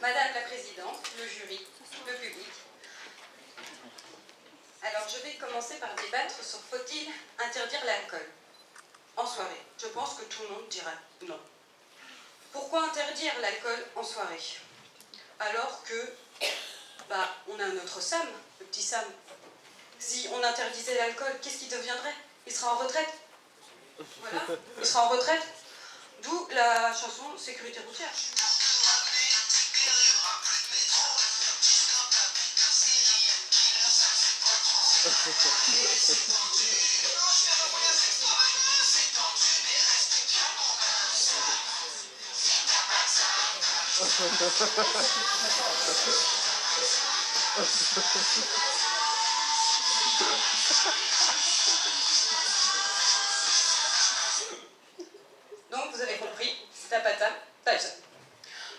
Madame la Présidente, le jury, le public. Alors, je vais commencer par débattre sur faut-il interdire l'alcool en soirée. Je pense que tout le monde dira non. Pourquoi interdire l'alcool en soirée? Alors que, on a notre Sam, le petit Sam. Si on interdisait l'alcool, qu'est-ce qu'il deviendrait? Il sera en retraite. Voilà, il sera en retraite. D'où la chanson Sécurité routière. Donc vous avez compris, c'est tapata, page.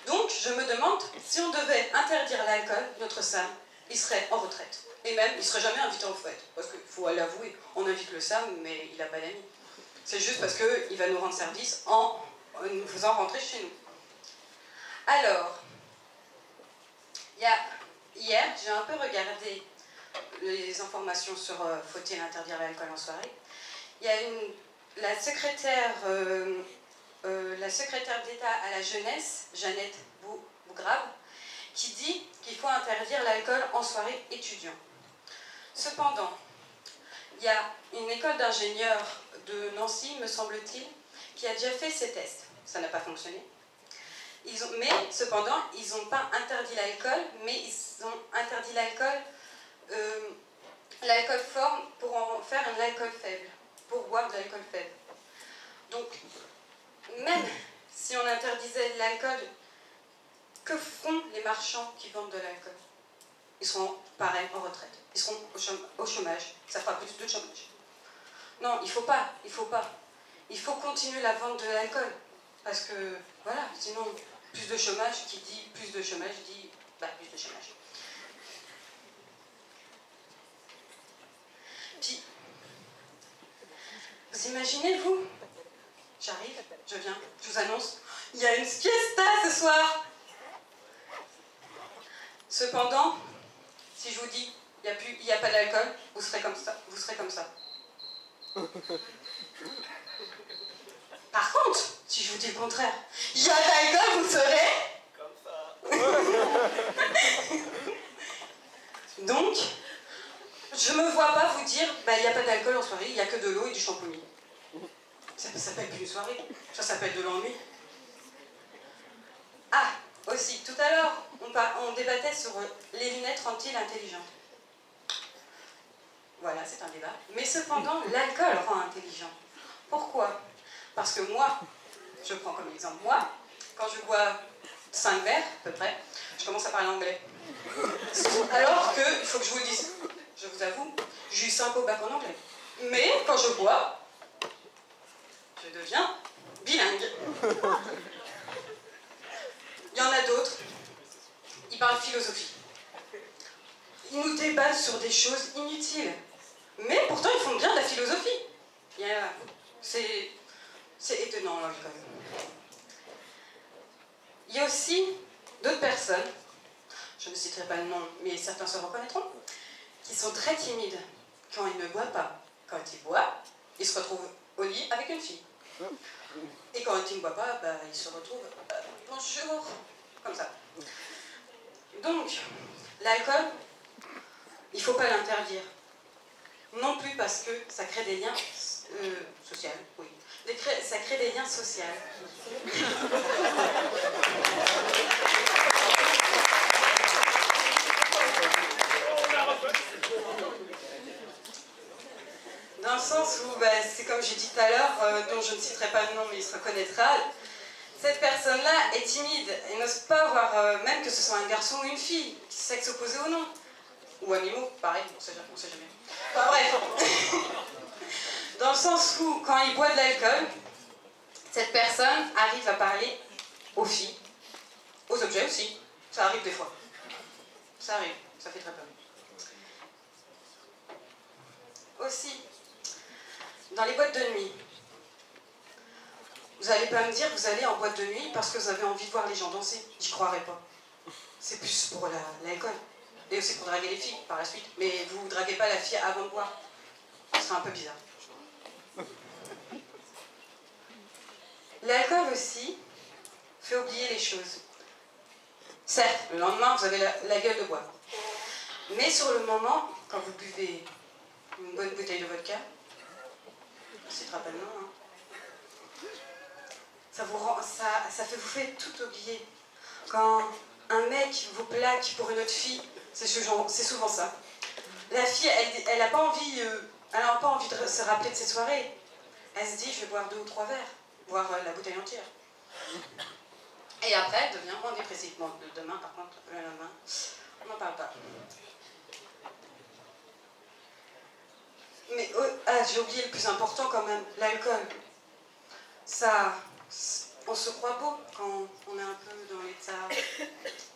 Donc je me demande si on devait interdire l'alcool, notre Sam, il serait en retraite. Et même, il ne serait jamais invité en fête. Parce qu'il faut l'avouer, on invite le Sam, mais il n'a pas d'amis. C'est juste parce qu'il va nous rendre service en nous faisant rentrer chez nous. Alors, hier, j'ai un peu regardé les informations sur faut-il interdire l'alcool en soirée. Il y a la secrétaire d'État à la jeunesse, Jeannette Bougrabe, qui dit qu'il faut interdire l'alcool en soirée étudiant. Cependant, il y a une école d'ingénieurs de Nancy, me semble-t-il, qui a déjà fait ces tests. Ça n'a pas fonctionné. Cependant, ils n'ont pas interdit l'alcool, mais ils ont interdit l'alcool fort pour en faire un alcool faible, pour boire de l'alcool faible. Donc, même si on interdisait l'alcool, que feront les marchands qui vendent de l'alcool? Ils seront, pareil, en retraite. Ils seront au chômage. Ça fera plus de chômage. Non, il ne faut pas. Il faut continuer la vente de l'alcool. Parce que, voilà, sinon, plus de chômage, qui dit plus de chômage, dit plus de chômage. Puis, vous imaginez, vous? J'arrive, je viens, je vous annonce, il y a une fiesta ce soir. Cependant, si je vous dis, il n'y a pas d'alcool, vous serez comme ça. Par contre, si je vous dis le contraire, il y a de l'alcool, vous serez comme ça. Donc, je ne me vois pas vous dire, il n'y a pas d'alcool en soirée, il n'y a que de l'eau et du champomis. Ça s'appelle plus une soirée, ça s'appelle de l'ennui. Ah, aussi, tout à l'heure, on débattait sur les lunettes rendent-ils intelligents? Voilà, c'est un débat. Mais cependant, l'alcool rend intelligent. Pourquoi? Parce que moi, je prends comme exemple, moi, quand je bois 5 verres, à peu près, je commence à parler anglais. Alors que, il faut que je vous le dise, je vous avoue, j'ai eu 5 au bac en anglais. Mais quand je bois, je deviens bilingue. Il y en a d'autres, ils parlent philosophie. Ils nous débattent sur des choses inutiles. Mais pourtant, ils font bien de la philosophie. C'est étonnant, l'alcool. Il y a aussi d'autres personnes, je ne citerai pas le nom, mais certains se reconnaîtront, qui sont très timides quand ils ne boivent pas. Quand ils boivent, ils se retrouvent au lit avec une fille. Et quand ils ne boivent pas, ils se retrouvent bonjour, comme ça. Donc, l'alcool, il ne faut pas l'interdire. Non plus parce que ça crée des liens sociaux, oui. Ça crée des liens sociaux. Dans le sens où, c'est comme j'ai dit tout à l'heure, dont je ne citerai pas le nom, mais il se reconnaîtra, cette personne-là est timide et n'ose pas voir, même que ce soit un garçon ou une fille, sexe opposé ou non. Ou animaux, pareil, on sait jamais. Enfin bref. Dans le sens où, quand il boit de l'alcool, cette personne arrive à parler aux filles, aux objets aussi. Ça arrive des fois. Ça arrive, ça fait très peur. Aussi, dans les boîtes de nuit, vous n'allez pas me dire que vous allez en boîte de nuit parce que vous avez envie de voir les gens danser. J'y croirais pas. c'est plus pour l'alcool. Et aussi pour draguer les filles par la suite. Mais vous ne draguez pas la fille avant de boire. Ce serait un peu bizarre. L'alcool aussi fait oublier les choses. Certes, le lendemain, vous avez la gueule de bois. Mais sur le moment, quand vous buvez une bonne bouteille de vodka, on ne citera pas le nom, hein, ça fait vous fait tout oublier. Quand un mec vous plaque pour une autre fille, c'est souvent ça. La fille, elle n'a pas envie, de se rappeler de ses soirées. Elle se dit, je vais boire 2 ou 3 verres, voire la bouteille entière. Et après, elle devient moins dépressive. Bon, demain, par contre, le lendemain, on n'en parle pas. Mais j'ai oublié le plus important quand même, l'alcool. Ça, on se croit beau quand on est un peu dans l'état,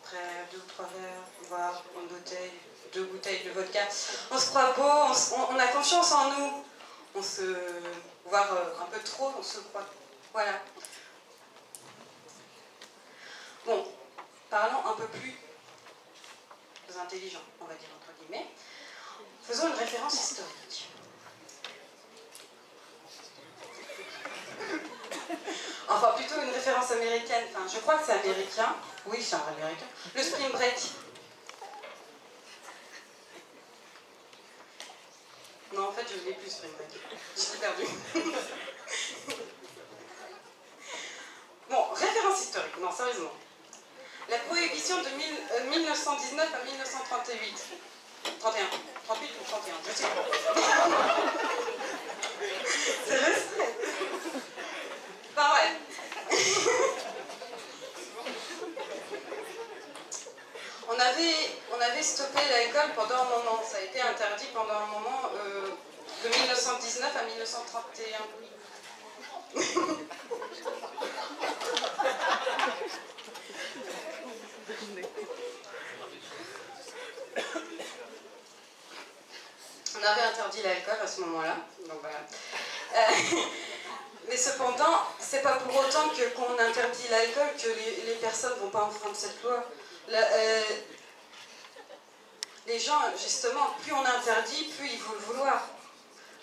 après 2 ou 3 verres, voire une bouteille, 2 bouteilles de vodka. On se croit beau, on a confiance en nous. Voire un peu trop, on se croit. Voilà. Bon, parlons un peu plus intelligent, on va dire entre guillemets. Faisons une référence historique. Enfin, plutôt une référence américaine. Enfin, je crois que c'est américain. Oui, c'est américain. Le Spring Break. Non, en fait, je ne l'ai plus, Spring Break. Je l'ai perdu. Bon, référence historique. Non, sérieusement. La prohibition de 1919 à 1938. 31. 38 ou 31, je sais pas. C'est le stress. Enfin, ouais. On avait stoppé l'alcool pendant un moment. Ça a été interdit pendant un moment de 1919 à 1931. On avait interdit l'alcool à ce moment-là, donc voilà. Mais cependant, c'est pas pour autant que qu'on interdit l'alcool que les personnes ne vont pas enfreindre cette loi. Les gens, justement, plus on interdit, plus ils vont le vouloir.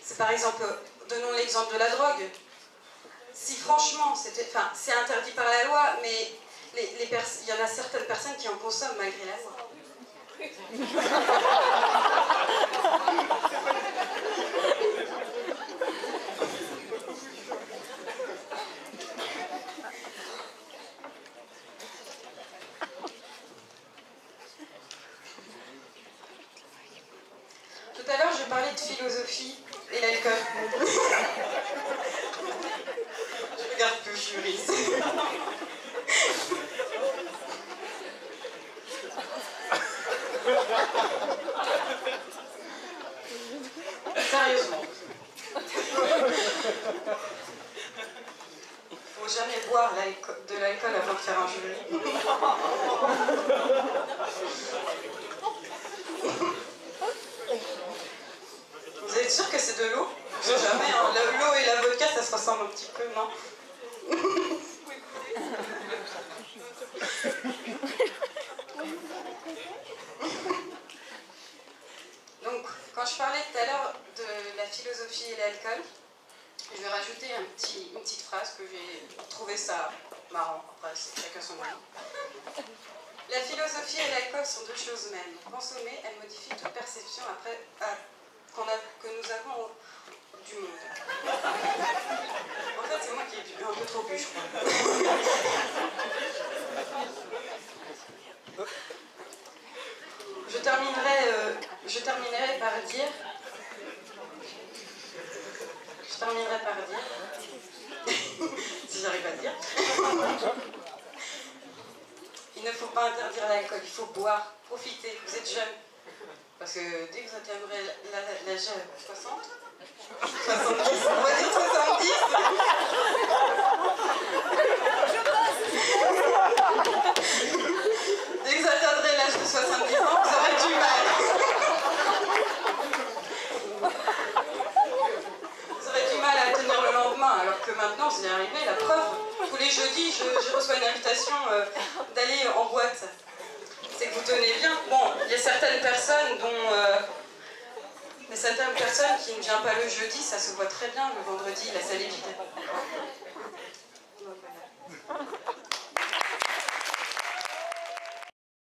C'est par exemple, donnons l'exemple de la drogue. Si franchement, c'est interdit par la loi, mais il y en a certaines personnes qui en consomment malgré la loi. Tout à l'heure, je parlais de philosophie et l'alcool. Je regarde peu, je suis juriste. Sérieusement. Faut jamais boire de l'alcool avant de faire un jury. Vous êtes sûr que c'est de l'eau? Je sais jamais, hein. L'eau et la vodka, ça se ressemble un petit peu, non? Donc, quand je parlais tout à l'heure de la philosophie et l'alcool, je vais rajouter une petite phrase que j'ai trouvé ça marrant. Après, c'est chacun son avis. La philosophie et l'alcool sont 2 choses mêmes. Consommées, elles modifient toute perception que nous avons du monde. En fait, c'est moi qui ai un peu trop bu, je crois. Je terminerai par dire si j'arrive à le dire, il ne faut pas interdire l'alcool, il faut boire, profiter, vous êtes jeune. Parce que dès que vous atteindrez l'âge 60, 70, on va dire 70. Dès que vous atteindrez l'âge de 70 ans, vous aurez du mal. Vous aurez du mal à tenir le lendemain, alors que maintenant vous y arrivez. La preuve, tous les jeudis, je reçois une invitation d'aller en boîte. certaines personnes mais certaines personnes qui ne viennent pas le jeudi, ça se voit très bien, le vendredi, la salle est vide.